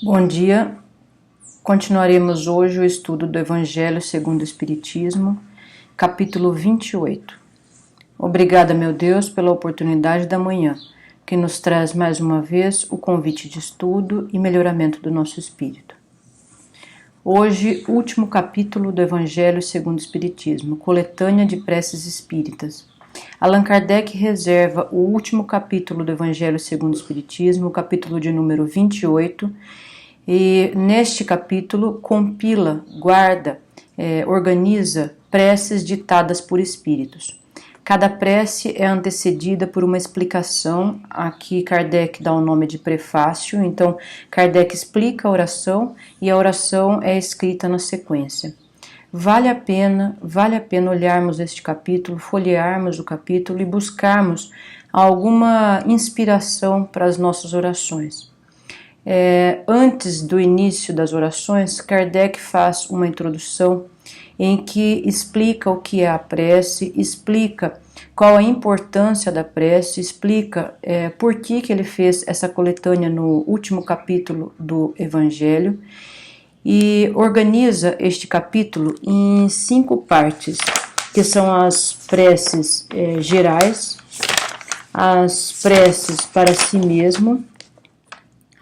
Bom dia, continuaremos hoje o estudo do Evangelho segundo o Espiritismo, capítulo 28. Obrigada, meu Deus, pela oportunidade da manhã, que nos traz mais uma vez o convite de estudo e melhoramento do nosso espírito. Hoje, último capítulo do Evangelho segundo o Espiritismo, coletânea de preces espíritas. Allan Kardec reserva o último capítulo do Evangelho segundo o Espiritismo, o capítulo de número 28, e neste capítulo compila, guarda, organiza preces ditadas por espíritos. Cada prece é antecedida por uma explicação. Aqui Kardec dá o nome de prefácio, então Kardec explica a oração e a oração é escrita na sequência. Vale a pena olharmos este capítulo, folhearmos o capítulo e buscarmos alguma inspiração para as nossas orações. Antes do início das orações, Kardec faz uma introdução em que explica o que é a prece, explica qual a importância da prece, explica por que ele fez essa coletânea no último capítulo do Evangelho e organiza este capítulo em 5 partes, que são as preces gerais, as preces para si mesmo,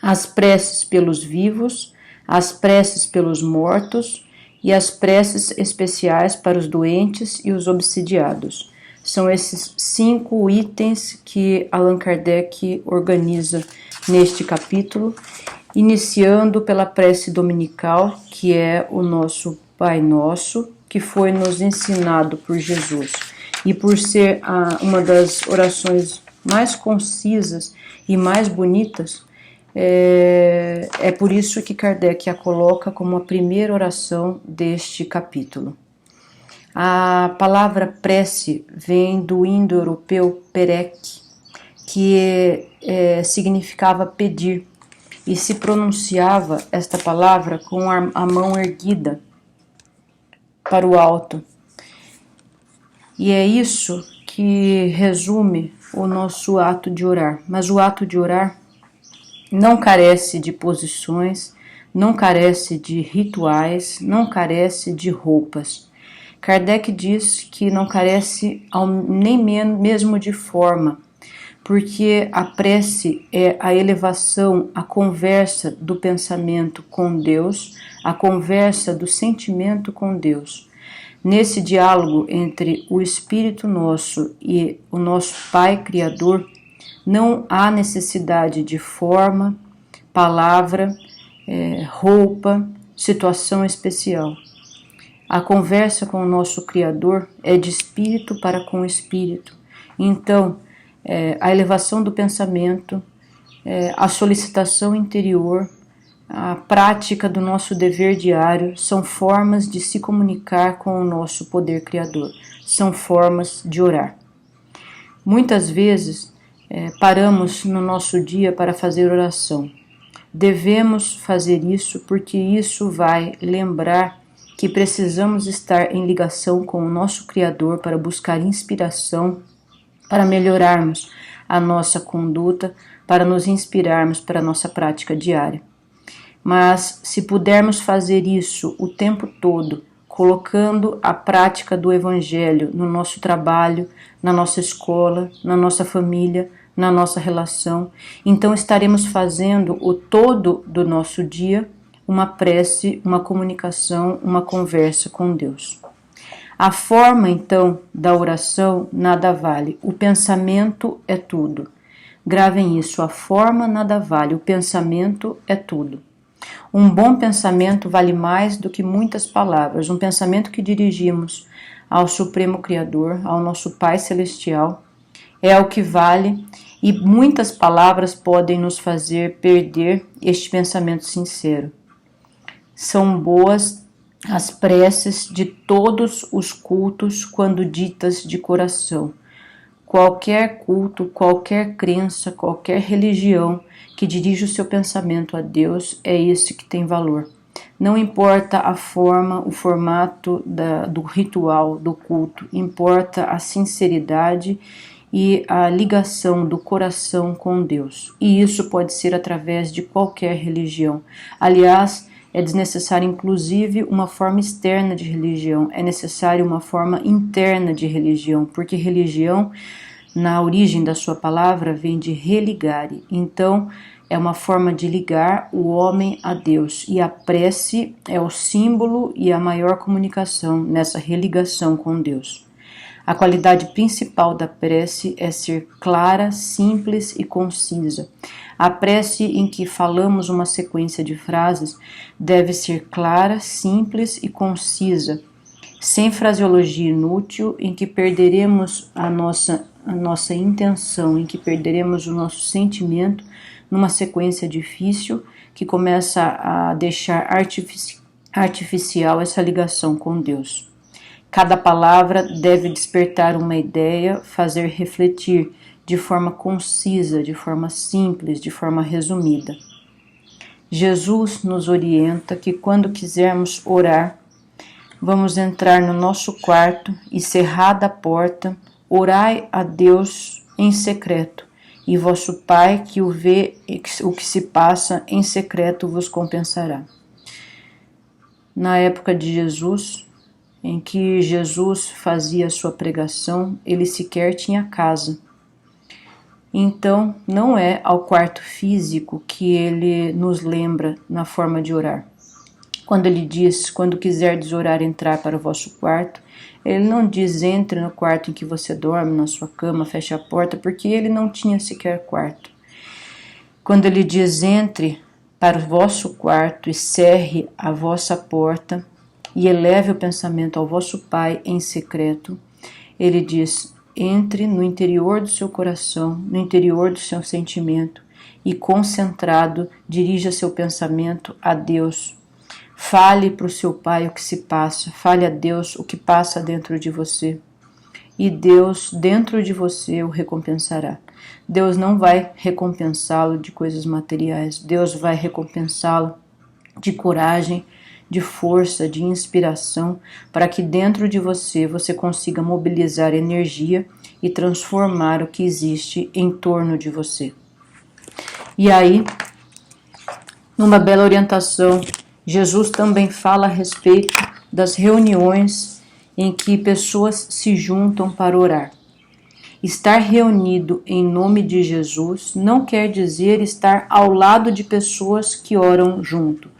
as preces pelos vivos, as preces pelos mortos e as preces especiais para os doentes e os obsidiados. São esses 5 itens que Allan Kardec organiza neste capítulo, iniciando pela prece dominical, que é o nosso Pai Nosso, que foi nos ensinado por Jesus. E por ser uma das orações mais concisas e mais bonitas, é por isso que Kardec a coloca como a primeira oração deste capítulo. A palavra prece vem do indo-europeu perec, que significava pedir, e se pronunciava esta palavra com a mão erguida para o alto. E é isso que resume o nosso ato de orar. Mas o ato de orar não carece de posições, não carece de rituais, não carece de roupas. Kardec diz que não carece nem mesmo de forma, porque a prece é a elevação, a conversa do pensamento com Deus, a conversa do sentimento com Deus. Nesse diálogo entre o Espírito Nosso e o nosso Pai Criador, não há necessidade de forma, palavra, roupa, situação especial. A conversa com o nosso Criador é de espírito para com espírito. Então, a elevação do pensamento, a solicitação interior, a prática do nosso dever diário são formas de se comunicar com o nosso poder criador, são formas de orar. Muitas vezes, paramos no nosso dia para fazer oração. Devemos fazer isso porque isso vai lembrar que precisamos estar em ligação com o nosso Criador para buscar inspiração, para melhorarmos a nossa conduta, para nos inspirarmos para a nossa prática diária. Mas se pudermos fazer isso o tempo todo, colocando a prática do Evangelho no nosso trabalho, na nossa escola, na nossa família, na nossa relação, então estaremos fazendo o todo do nosso dia uma prece, uma comunicação, uma conversa com Deus. A forma, então, da oração nada vale, o pensamento é tudo. Gravem isso, a forma nada vale, o pensamento é tudo. Um bom pensamento vale mais do que muitas palavras, um pensamento que dirigimos ao Supremo Criador, ao nosso Pai Celestial, é o que vale, e muitas palavras podem nos fazer perder este pensamento sincero. São boas as preces de todos os cultos quando ditas de coração. Qualquer culto, qualquer crença, qualquer religião que dirige o seu pensamento a Deus é esse que tem valor. Não importa a forma, o formato do ritual, do culto, importa a sinceridade e a ligação do coração com Deus. E isso pode ser através de qualquer religião. Aliás, é desnecessário inclusive uma forma externa de religião, é necessário uma forma interna de religião, porque religião, na origem da sua palavra, vem de religare. Então, é uma forma de ligar o homem a Deus, e a prece é o símbolo e a maior comunicação nessa religação com Deus. A qualidade principal da prece é ser clara, simples e concisa. A prece em que falamos uma sequência de frases deve ser clara, simples e concisa, sem fraseologia inútil, em que perderemos a nossa intenção, em que perderemos o nosso sentimento numa sequência difícil que começa a deixar artificial essa ligação com Deus. Cada palavra deve despertar uma ideia, fazer refletir de forma concisa, de forma simples, de forma resumida. Jesus nos orienta que quando quisermos orar, vamos entrar no nosso quarto e, cerrada a porta, orai a Deus em secreto, e vosso Pai que o vê o que se passa em secreto vos compensará. Na época de Jesus, em que Jesus fazia a sua pregação, ele sequer tinha casa. Então, não é ao quarto físico que ele nos lembra na forma de orar. Quando ele diz, quando quiserdes orar, entrar para o vosso quarto, ele não diz entre no quarto em que você dorme, na sua cama, feche a porta, porque ele não tinha sequer quarto. Quando ele diz entre para o vosso quarto e cerre a vossa porta, e eleve o pensamento ao vosso Pai em secreto, ele diz, entre no interior do seu coração, no interior do seu sentimento, e concentrado, dirija seu pensamento a Deus. Fale para o seu Pai o que se passa, fale a Deus o que passa dentro de você, e Deus dentro de você o recompensará. Deus não vai recompensá-lo de coisas materiais, Deus vai recompensá-lo de coragem, de força, de inspiração, para que dentro de você consiga mobilizar energia e transformar o que existe em torno de você. E aí, numa bela orientação, Jesus também fala a respeito das reuniões em que pessoas se juntam para orar. Estar reunido em nome de Jesus não quer dizer estar ao lado de pessoas que oram junto.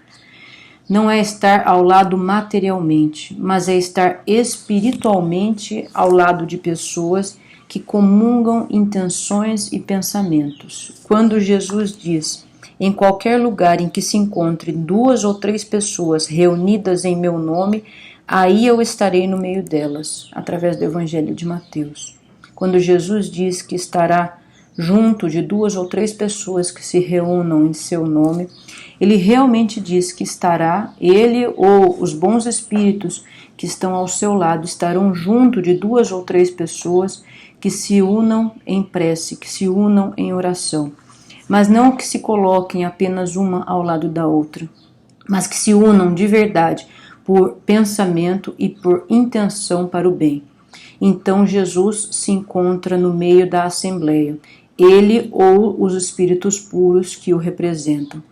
Não é estar ao lado materialmente, mas é estar espiritualmente ao lado de pessoas que comungam intenções e pensamentos. Quando Jesus diz, em qualquer lugar em que se encontre 2 ou 3 pessoas reunidas em meu nome, aí eu estarei no meio delas, através do Evangelho de Mateus. Quando Jesus diz que estará junto de 2 ou 3 pessoas que se reúnam em seu nome, ele realmente diz que estará, ele ou os bons espíritos que estão ao seu lado estarão junto de 2 ou 3 pessoas que se unam em prece, que se unam em oração. Mas não que se coloquem apenas uma ao lado da outra, mas que se unam de verdade por pensamento e por intenção para o bem. Então Jesus se encontra no meio da assembleia, ele ou os espíritos puros que o representam.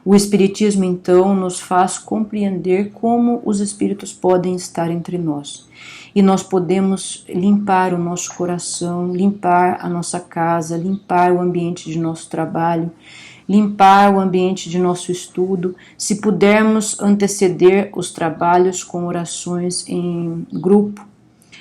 O Espiritismo, então, nos faz compreender como os espíritos podem estar entre nós. E nós podemos limpar o nosso coração, limpar a nossa casa, limpar o ambiente de nosso trabalho, limpar o ambiente de nosso estudo, se pudermos anteceder os trabalhos com orações em grupo.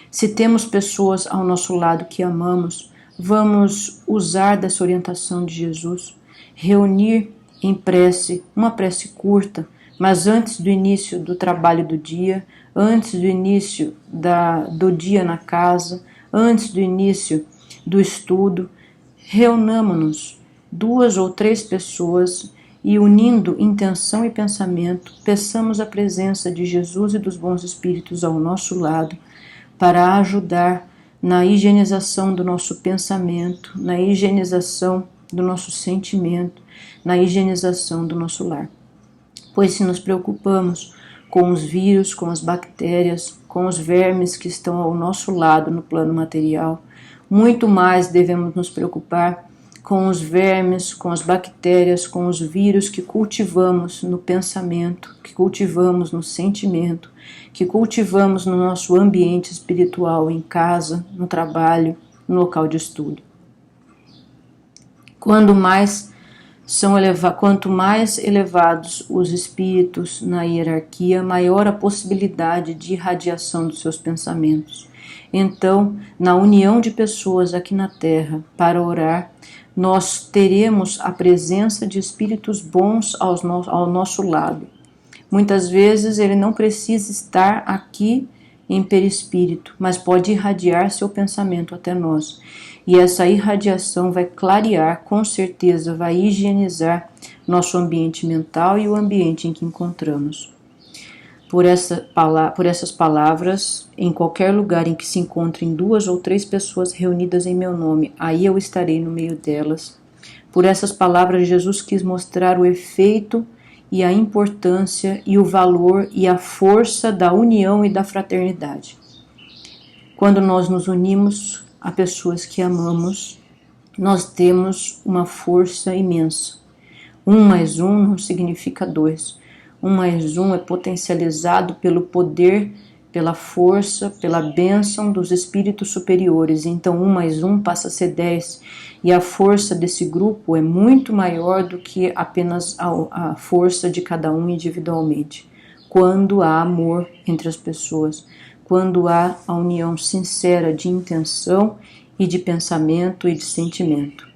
Se temos pessoas ao nosso lado que amamos, vamos usar dessa orientação de Jesus, reunir em prece, uma prece curta, mas antes do início do trabalho do dia, antes do início do dia na casa, antes do início do estudo, reunamos-nos 2 ou 3 pessoas e, unindo intenção e pensamento, peçamos a presença de Jesus e dos bons espíritos ao nosso lado para ajudar na higienização do nosso pensamento, na higienização do nosso sentimento, na higienização do nosso lar. Pois se nos preocupamos com os vírus, com as bactérias, com os vermes que estão ao nosso lado no plano material, Muito mais devemos nos preocupar com os vermes, com as bactérias, com os vírus que cultivamos no pensamento, que cultivamos no sentimento, que cultivamos no nosso ambiente espiritual, em casa, no trabalho, no local de estudo. Quanto mais elevados os espíritos na hierarquia, maior a possibilidade de irradiação dos seus pensamentos. Então, na união de pessoas aqui na Terra para orar, nós teremos a presença de espíritos bons ao nosso lado. Muitas vezes ele não precisa estar aqui em perispírito, mas pode irradiar seu pensamento até nós. E essa irradiação vai clarear, com certeza, vai higienizar nosso ambiente mental e o ambiente em que encontramos. Por essas palavras, em qualquer lugar em que se encontrem 2 ou 3 pessoas reunidas em meu nome, aí eu estarei no meio delas. Por essas palavras, Jesus quis mostrar o efeito e a importância e o valor e a força da união e da fraternidade. Quando nós nos unimos a pessoas que amamos, nós temos uma força imensa. 1 mais 1 não significa 2. 1 mais 1 é potencializado pelo poder, pela força, pela bênção dos espíritos superiores. Então 1 mais 1 passa a ser 10. E a força desse grupo é muito maior do que apenas a força de cada um individualmente. Quando há amor entre as pessoas, quando há a união sincera de intenção e de pensamento e de sentimento.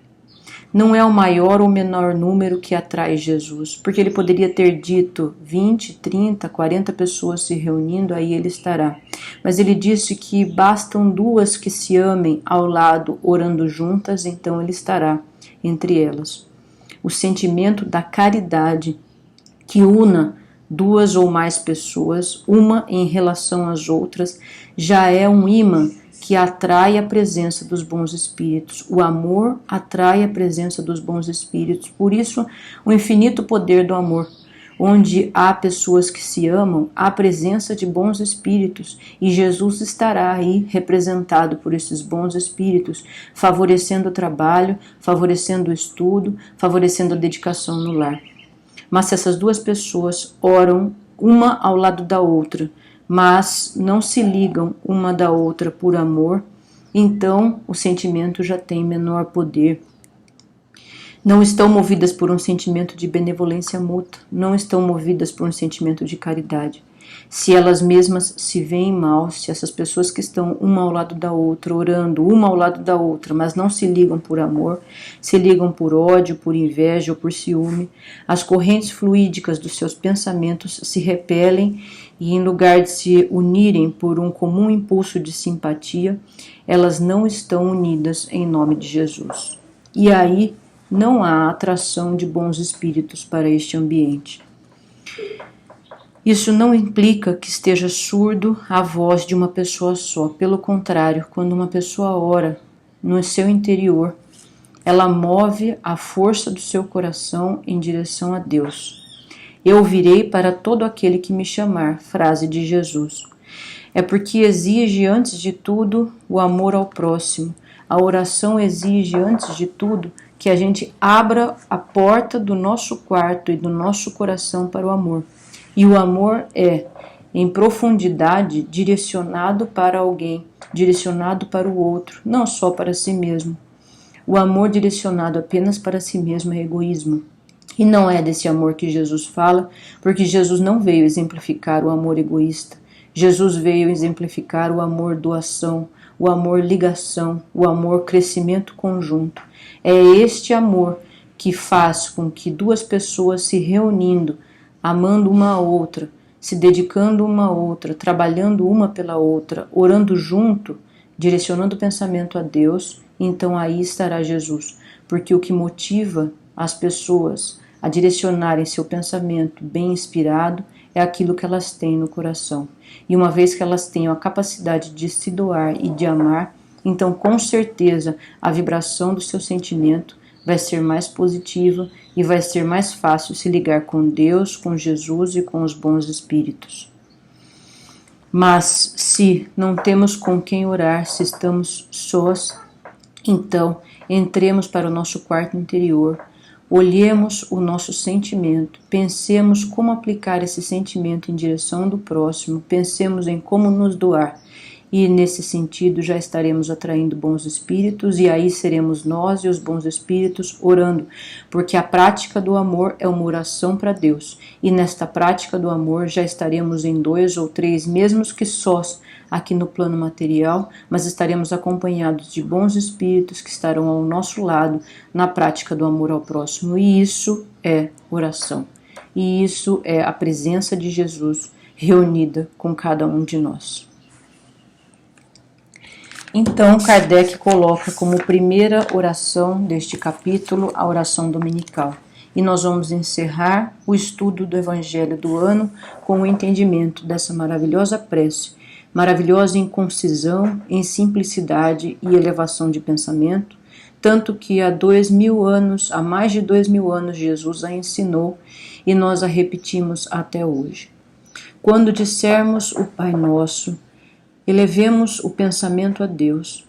Não é o maior ou menor número que atrai Jesus, porque ele poderia ter dito 20, 30, 40 pessoas se reunindo, aí ele estará. Mas ele disse que bastam 2 que se amem ao lado, orando juntas, então ele estará entre elas. O sentimento da caridade que una 2 ou mais pessoas, uma em relação às outras, já é um imã que atrai a presença dos bons espíritos. O amor atrai a presença dos bons espíritos. Por isso, o infinito poder do amor. Onde há pessoas que se amam, há presença de bons espíritos. E Jesus estará aí representado por esses bons espíritos, favorecendo o trabalho, favorecendo o estudo, favorecendo a dedicação no lar. Mas se essas 2 pessoas oram uma ao lado da outra, mas não se ligam uma da outra por amor, então o sentimento já tem menor poder. Não estão movidas por um sentimento de benevolência mútua, não estão movidas por um sentimento de caridade. Se elas mesmas se veem mal, se essas pessoas que estão uma ao lado da outra, orando uma ao lado da outra, mas não se ligam por amor, se ligam por ódio, por inveja ou por ciúme, as correntes fluídicas dos seus pensamentos se repelem e, em lugar de se unirem por um comum impulso de simpatia, elas não estão unidas em nome de Jesus. E aí não há atração de bons espíritos para este ambiente. Isso não implica que esteja surdo à voz de uma pessoa só. Pelo contrário, quando uma pessoa ora no seu interior, ela move a força do seu coração em direção a Deus. Eu virei para todo aquele que me chamar, frase de Jesus. É porque exige, antes de tudo, o amor ao próximo. A oração exige, antes de tudo, que a gente abra a porta do nosso quarto e do nosso coração para o amor. E o amor é, em profundidade, direcionado para alguém, direcionado para o outro, não só para si mesmo. O amor direcionado apenas para si mesmo é egoísmo. E não é desse amor que Jesus fala, porque Jesus não veio exemplificar o amor egoísta. Jesus veio exemplificar o amor doação, o amor ligação, o amor crescimento conjunto. É este amor que faz com que 2 pessoas se reunindo, amando uma a outra, se dedicando uma a outra, trabalhando uma pela outra, orando junto, direcionando o pensamento a Deus, então aí estará Jesus, porque o que motiva as pessoas a direcionarem seu pensamento bem inspirado é aquilo que elas têm no coração. E uma vez que elas tenham a capacidade de se doar e de amar, então com certeza a vibração do seu sentimento vai ser mais positiva e vai ser mais fácil se ligar com Deus, com Jesus e com os bons espíritos. Mas se não temos com quem orar, se estamos sós, Então, entremos para o nosso quarto interior, olhemos o nosso sentimento, pensemos como aplicar esse sentimento em direção do próximo, pensemos em como nos doar. E nesse sentido já estaremos atraindo bons espíritos, e aí seremos nós e os bons espíritos orando, porque a prática do amor é uma oração para Deus, e nesta prática do amor já estaremos em 2 ou 3, mesmo que sós, aqui no plano material, mas estaremos acompanhados de bons espíritos que estarão ao nosso lado na prática do amor ao próximo, e isso é oração, e isso é a presença de Jesus reunida com cada um de nós. Então, Kardec coloca como primeira oração deste capítulo a oração dominical. E nós vamos encerrar o estudo do Evangelho do ano com o entendimento dessa maravilhosa prece, maravilhosa em concisão, em simplicidade e elevação de pensamento, tanto que há mais de 2000 anos, Jesus a ensinou e nós a repetimos até hoje. Quando dissermos o Pai Nosso, elevemos o pensamento a Deus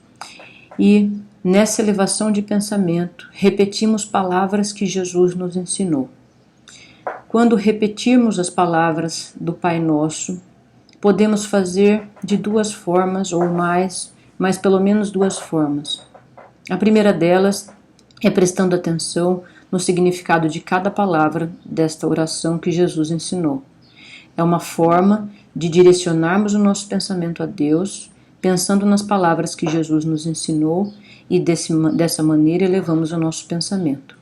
e, nessa elevação de pensamento, repetimos palavras que Jesus nos ensinou. Quando repetirmos as palavras do Pai Nosso, podemos fazer de 2 formas ou mais, mas pelo menos 2 formas. A primeira delas é prestando atenção no significado de cada palavra desta oração que Jesus ensinou. É uma forma de direcionarmos o nosso pensamento a Deus, pensando nas palavras que Jesus nos ensinou, e dessa maneira elevamos o nosso pensamento.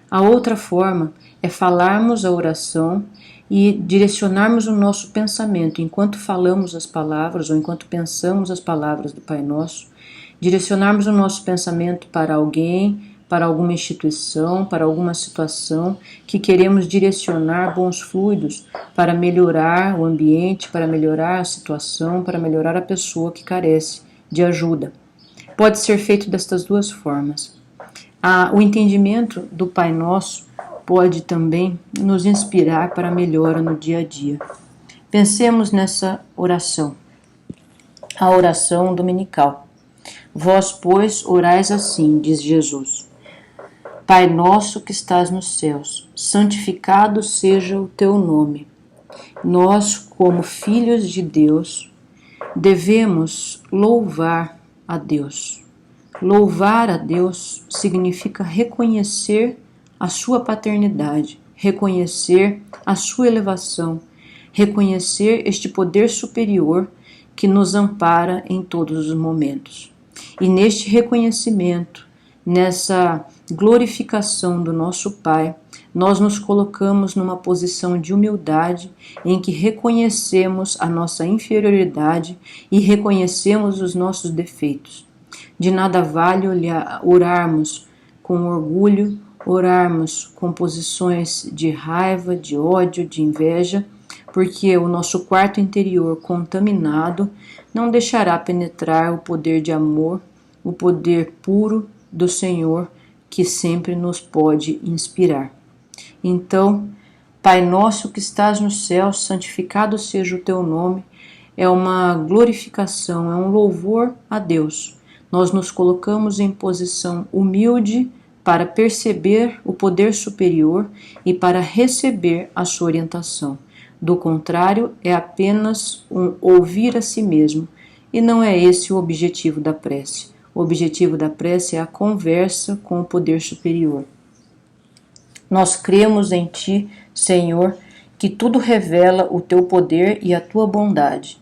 A outra forma é falarmos a oração e direcionarmos o nosso pensamento enquanto falamos as palavras ou enquanto pensamos as palavras do Pai Nosso, direcionarmos o nosso pensamento para alguém, para alguma instituição, para alguma situação que queremos direcionar bons fluidos para melhorar o ambiente, para melhorar a situação, para melhorar a pessoa que carece de ajuda. Pode ser feito destas 2 formas. O entendimento do Pai Nosso pode também nos inspirar para a melhora no dia a dia. Pensemos nessa oração, a oração dominical. Vós, pois, orais assim, diz Jesus. Pai nosso que estás nos céus, santificado seja o teu nome. Nós, como filhos de Deus, devemos louvar a Deus. Louvar a Deus significa reconhecer a sua paternidade, reconhecer a sua elevação, reconhecer este poder superior que nos ampara em todos os momentos. E neste reconhecimento, nessa glorificação do nosso Pai, nós nos colocamos numa posição de humildade em que reconhecemos a nossa inferioridade e reconhecemos os nossos defeitos. De nada vale orarmos com orgulho, orarmos com posições de raiva, de ódio, de inveja, porque o nosso quarto interior contaminado não deixará penetrar o poder de amor, o poder puro do Senhor que sempre nos pode inspirar. Então, Pai nosso que estás nos céus, santificado seja o teu nome, é uma glorificação, é um louvor a Deus. Nós nos colocamos em posição humilde para perceber o poder superior e para receber a sua orientação. Do contrário, é apenas um ouvir a si mesmo, e não é esse o objetivo da prece. O objetivo da prece é a conversa com o poder superior. Nós cremos em Ti, Senhor, que tudo revela o Teu poder e a Tua bondade.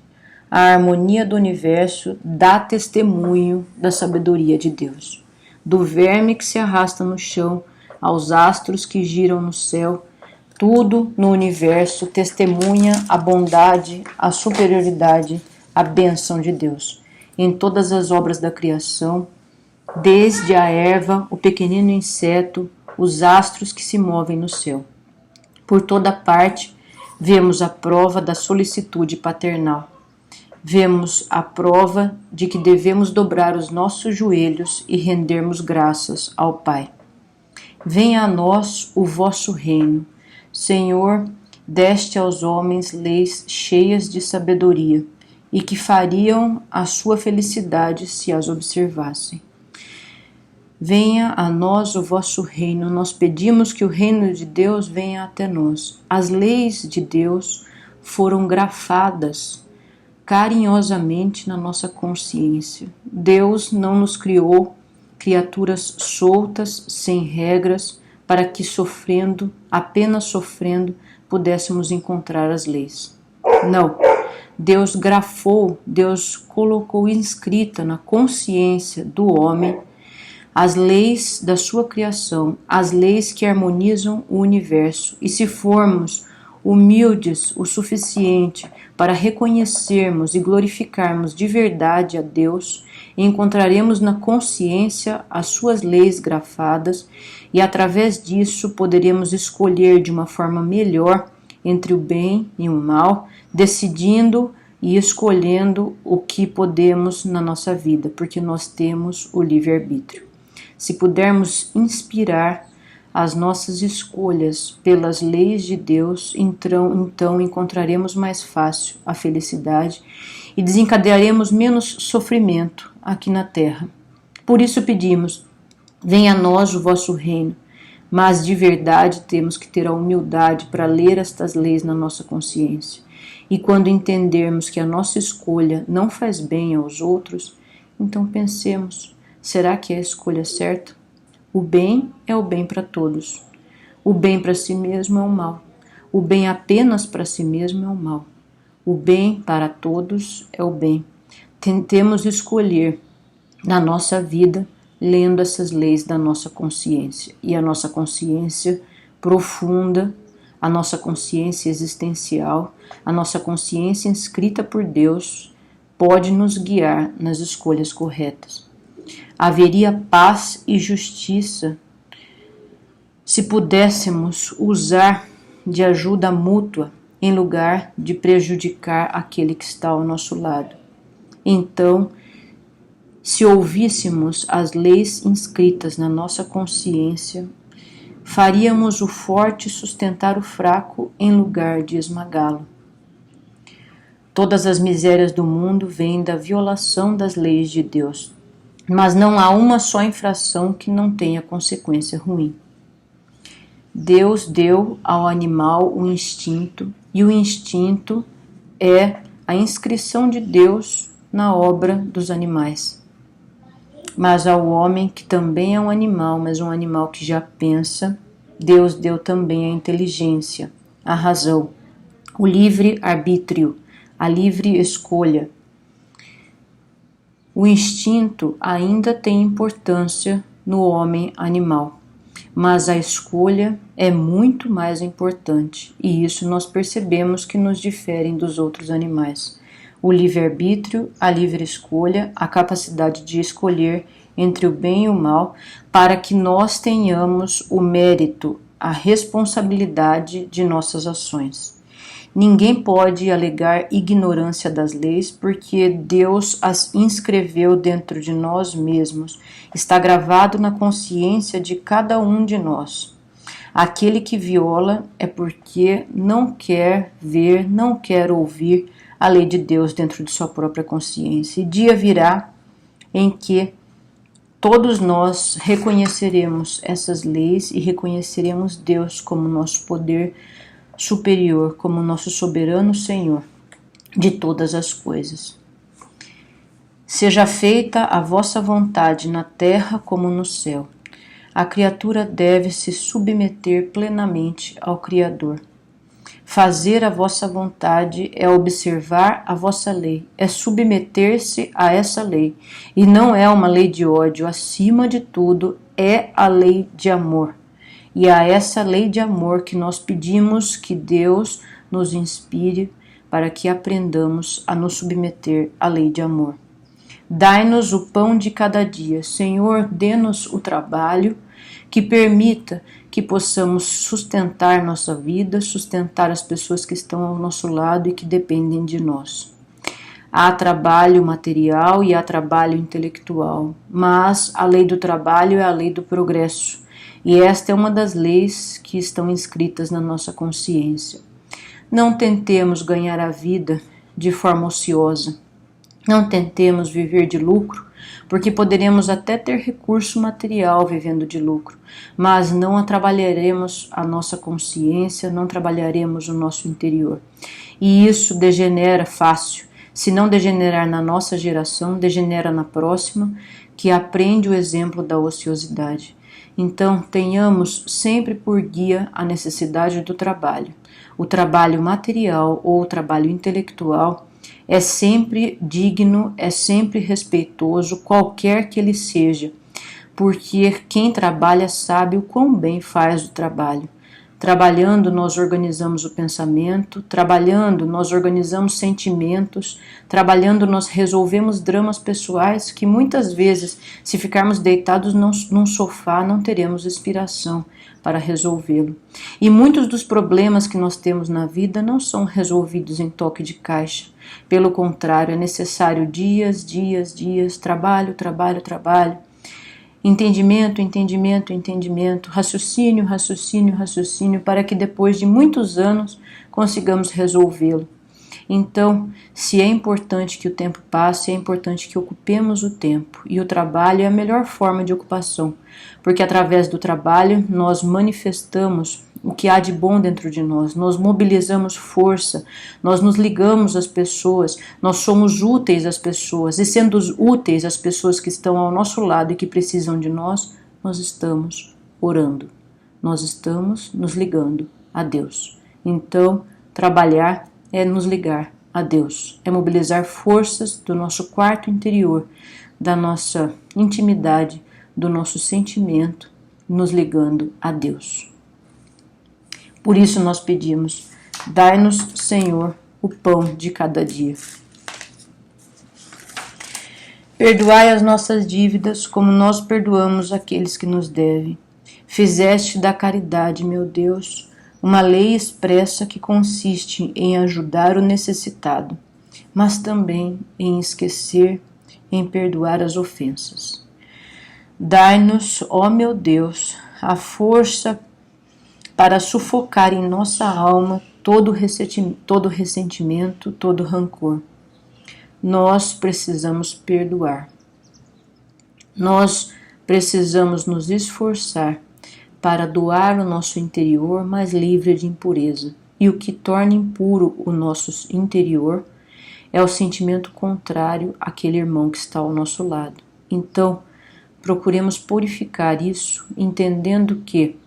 A harmonia do universo dá testemunho da sabedoria de Deus. Do verme que se arrasta no chão, aos astros que giram no céu, tudo no universo testemunha a bondade, a superioridade, a bênção de Deus. Em todas as obras da criação, desde a erva, o pequenino inseto, os astros que se movem no céu. Por toda parte, vemos a prova da solicitude paternal. Vemos a prova de que devemos dobrar os nossos joelhos e rendermos graças ao Pai. Venha a nós o vosso reino. Senhor, deste aos homens leis cheias de sabedoria e que fariam a sua felicidade se as observassem. Venha a nós o vosso reino. Nós pedimos que o reino de Deus venha até nós. As leis de Deus foram grafadas carinhosamente na nossa consciência. Deus não nos criou criaturas soltas, sem regras, para que sofrendo, apenas sofrendo, pudéssemos encontrar as leis. Não. Deus grafou, Deus colocou inscrita na consciência do homem as leis da sua criação, as leis que harmonizam o universo. E se formos humildes o suficiente para reconhecermos e glorificarmos de verdade a Deus, encontraremos na consciência as suas leis grafadas e através disso poderemos escolher de uma forma melhor entre o bem e o mal, decidindo e escolhendo o que podemos na nossa vida, porque nós temos o livre-arbítrio. Se pudermos inspirar as nossas escolhas pelas leis de Deus, então encontraremos mais fácil a felicidade e desencadearemos menos sofrimento aqui na terra. Por isso pedimos, venha a nós o vosso reino, mas de verdade temos que ter a humildade para ler estas leis na nossa consciência. E quando entendermos que a nossa escolha não faz bem aos outros, então pensemos, será que é a escolha certa? O bem é o bem para todos. O bem para si mesmo é o mal. O bem apenas para si mesmo é o mal. O bem para todos é o bem. Tentemos escolher na nossa vida lendo essas leis da nossa consciência. E a nossa consciência profunda, a nossa consciência existencial, a nossa consciência inscrita por Deus pode nos guiar nas escolhas corretas. Haveria paz e justiça se pudéssemos usar de ajuda mútua em lugar de prejudicar aquele que está ao nosso lado. Então, se ouvíssemos as leis inscritas na nossa consciência, faríamos o forte sustentar o fraco em lugar de esmagá-lo. Todas as misérias do mundo vêm da violação das leis de Deus, mas não há uma só infração que não tenha consequência ruim. Deus deu ao animal o instinto, e o instinto é a inscrição de Deus na obra dos animais. Mas ao homem, que também é um animal, mas um animal que já pensa, Deus deu também a inteligência, a razão, o livre-arbítrio, a livre escolha. O instinto ainda tem importância no homem animal, mas a escolha é muito mais importante, e isso nós percebemos que nos diferem dos outros animais. O livre-arbítrio, a livre escolha, a capacidade de escolher entre o bem e o mal, para que nós tenhamos o mérito, a responsabilidade de nossas ações. Ninguém pode alegar ignorância das leis, porque Deus as inscreveu dentro de nós mesmos, está gravado na consciência de cada um de nós. Aquele que viola é porque não quer ver, não quer ouvir a lei de Deus dentro de sua própria consciência. E dia virá em que todos nós reconheceremos essas leis e reconheceremos Deus como nosso poder superior, como nosso soberano Senhor de todas as coisas. Seja feita a vossa vontade na terra como no céu. A criatura deve se submeter plenamente ao Criador. Fazer a vossa vontade é observar a vossa lei, é submeter-se a essa lei, e não é uma lei de ódio, acima de tudo é a lei de amor. E a essa lei de amor que nós pedimos que Deus nos inspire para que aprendamos a nos submeter à lei de amor. Dai-nos o pão de cada dia. Senhor, dê-nos o trabalho que permita que possamos sustentar nossa vida, sustentar as pessoas que estão ao nosso lado e que dependem de nós. Há trabalho material e há trabalho intelectual, mas a lei do trabalho é a lei do progresso. E esta é uma das leis que estão inscritas na nossa consciência. Não tentemos ganhar a vida de forma ociosa. Não tentemos viver de lucro, porque poderemos até ter recurso material vivendo de lucro, mas não trabalharemos a nossa consciência, não trabalharemos o nosso interior. E isso degenera fácil. Se não degenerar na nossa geração, degenera na próxima, que aprende o exemplo da ociosidade. Então, tenhamos sempre por guia a necessidade do trabalho. O trabalho material ou o trabalho intelectual é sempre digno, é sempre respeitoso, qualquer que ele seja, porque quem trabalha sabe o quão bem faz o trabalho. Trabalhando, nós organizamos o pensamento, trabalhando, nós organizamos sentimentos, trabalhando, nós resolvemos dramas pessoais que muitas vezes, se ficarmos deitados num sofá, não teremos inspiração para resolvê-lo. E muitos dos problemas que nós temos na vida não são resolvidos em toque de caixa. Pelo contrário, é necessário dias, trabalho, entendimento, raciocínio, para que depois de muitos anos consigamos resolvê-lo. Então, se é importante que o tempo passe, é importante que ocupemos o tempo, e o trabalho é a melhor forma de ocupação, porque através do trabalho nós manifestamos o que há de bom dentro de nós, nós mobilizamos força, nós nos ligamos às pessoas, nós somos úteis às pessoas, e sendo úteis às pessoas que estão ao nosso lado e que precisam de nós, nós estamos orando, nós estamos nos ligando a Deus. Então, trabalhar é nos ligar a Deus, é mobilizar forças do nosso quarto interior, da nossa intimidade, do nosso sentimento, nos ligando a Deus. Por isso nós pedimos, dai-nos, Senhor, o pão de cada dia. Perdoai as nossas dívidas, como nós perdoamos aqueles que nos devem. Fizeste da caridade, meu Deus, uma lei expressa que consiste em ajudar o necessitado, mas também em esquecer, em perdoar as ofensas. Dai-nos, ó meu Deus, a força para sufocar em nossa alma todo ressentimento, todo rancor. Nós precisamos perdoar. Nós precisamos nos esforçar para doar o nosso interior mais livre de impureza. E o que torna impuro o nosso interior é o sentimento contrário àquele irmão que está ao nosso lado. Então, procuremos purificar isso, entendendo que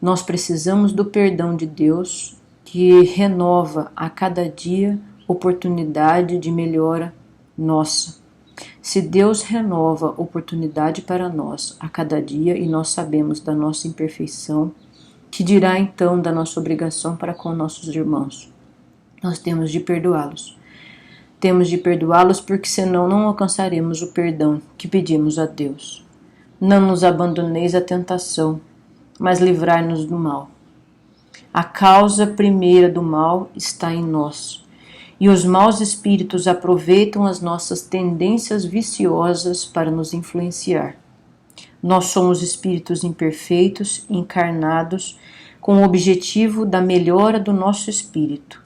nós precisamos do perdão de Deus, que renova a cada dia oportunidade de melhora nossa. Se Deus renova oportunidade para nós a cada dia e nós sabemos da nossa imperfeição, que dirá então da nossa obrigação para com nossos irmãos? Nós temos de perdoá-los. Temos de perdoá-los porque senão não alcançaremos o perdão que pedimos a Deus. Não nos abandoneis à tentação, mas livrai-nos do mal. A causa primeira do mal está em nós, e os maus espíritos aproveitam as nossas tendências viciosas para nos influenciar. Nós somos espíritos imperfeitos, encarnados, com o objetivo da melhora do nosso espírito.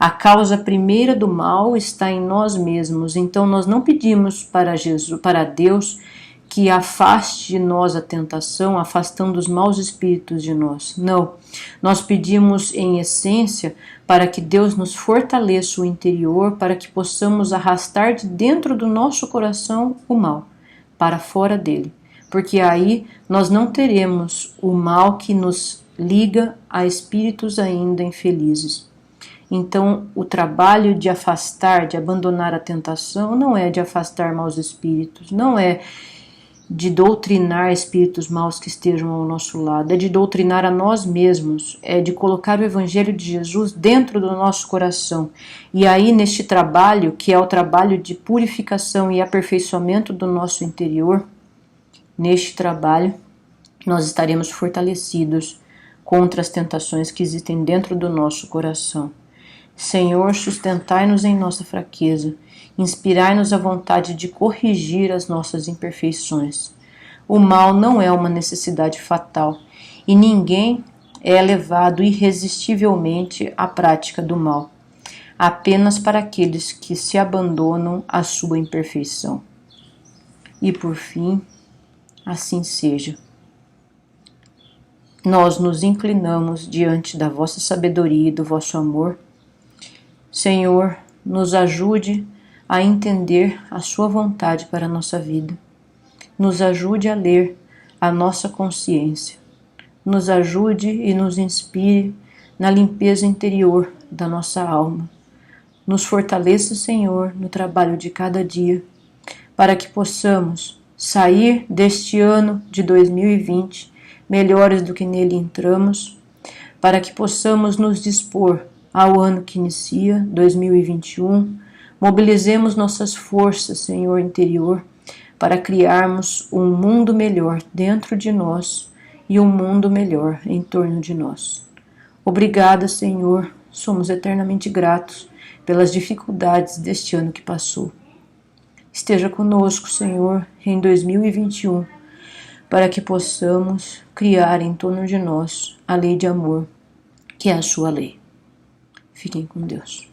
A causa primeira do mal está em nós mesmos, então nós não pedimos para Deus que afaste de nós a tentação, afastando os maus espíritos de nós. Não, nós pedimos em essência para que Deus nos fortaleça o interior, para que possamos arrastar de dentro do nosso coração o mal, para fora dele. Porque aí nós não teremos o mal que nos liga a espíritos ainda infelizes. Então, o trabalho de afastar, de abandonar a tentação, não é de afastar maus espíritos, não é de doutrinar espíritos maus que estejam ao nosso lado, é de doutrinar a nós mesmos, é de colocar o Evangelho de Jesus dentro do nosso coração. E aí, neste trabalho, que é o trabalho de purificação e aperfeiçoamento do nosso interior, neste trabalho, nós estaremos fortalecidos contra as tentações que existem dentro do nosso coração. Senhor, sustentai-nos em nossa fraqueza, inspirai-nos a vontade de corrigir as nossas imperfeições. O mal não é uma necessidade fatal, e ninguém é levado irresistivelmente à prática do mal, apenas para aqueles que se abandonam à sua imperfeição. e por fim, assim seja. Nós nos inclinamos diante da vossa sabedoria e do vosso amor. Senhor, nos ajude a entender a sua vontade para a nossa vida. Nos ajude a ler a nossa consciência. Nos ajude e nos inspire na limpeza interior da nossa alma. Nos fortaleça, Senhor, no trabalho de cada dia, para que possamos sair deste ano de 2020 melhores do que nele entramos, para que possamos nos dispor ao ano que inicia, 2021, mobilizemos nossas forças, Senhor, interior, para criarmos um mundo melhor dentro de nós e um mundo melhor em torno de nós. Obrigada, Senhor, somos eternamente gratos pelas dificuldades deste ano que passou. Esteja conosco, Senhor, em 2021, para que possamos criar em torno de nós a lei de amor, que é a sua lei. Fiquem com Deus.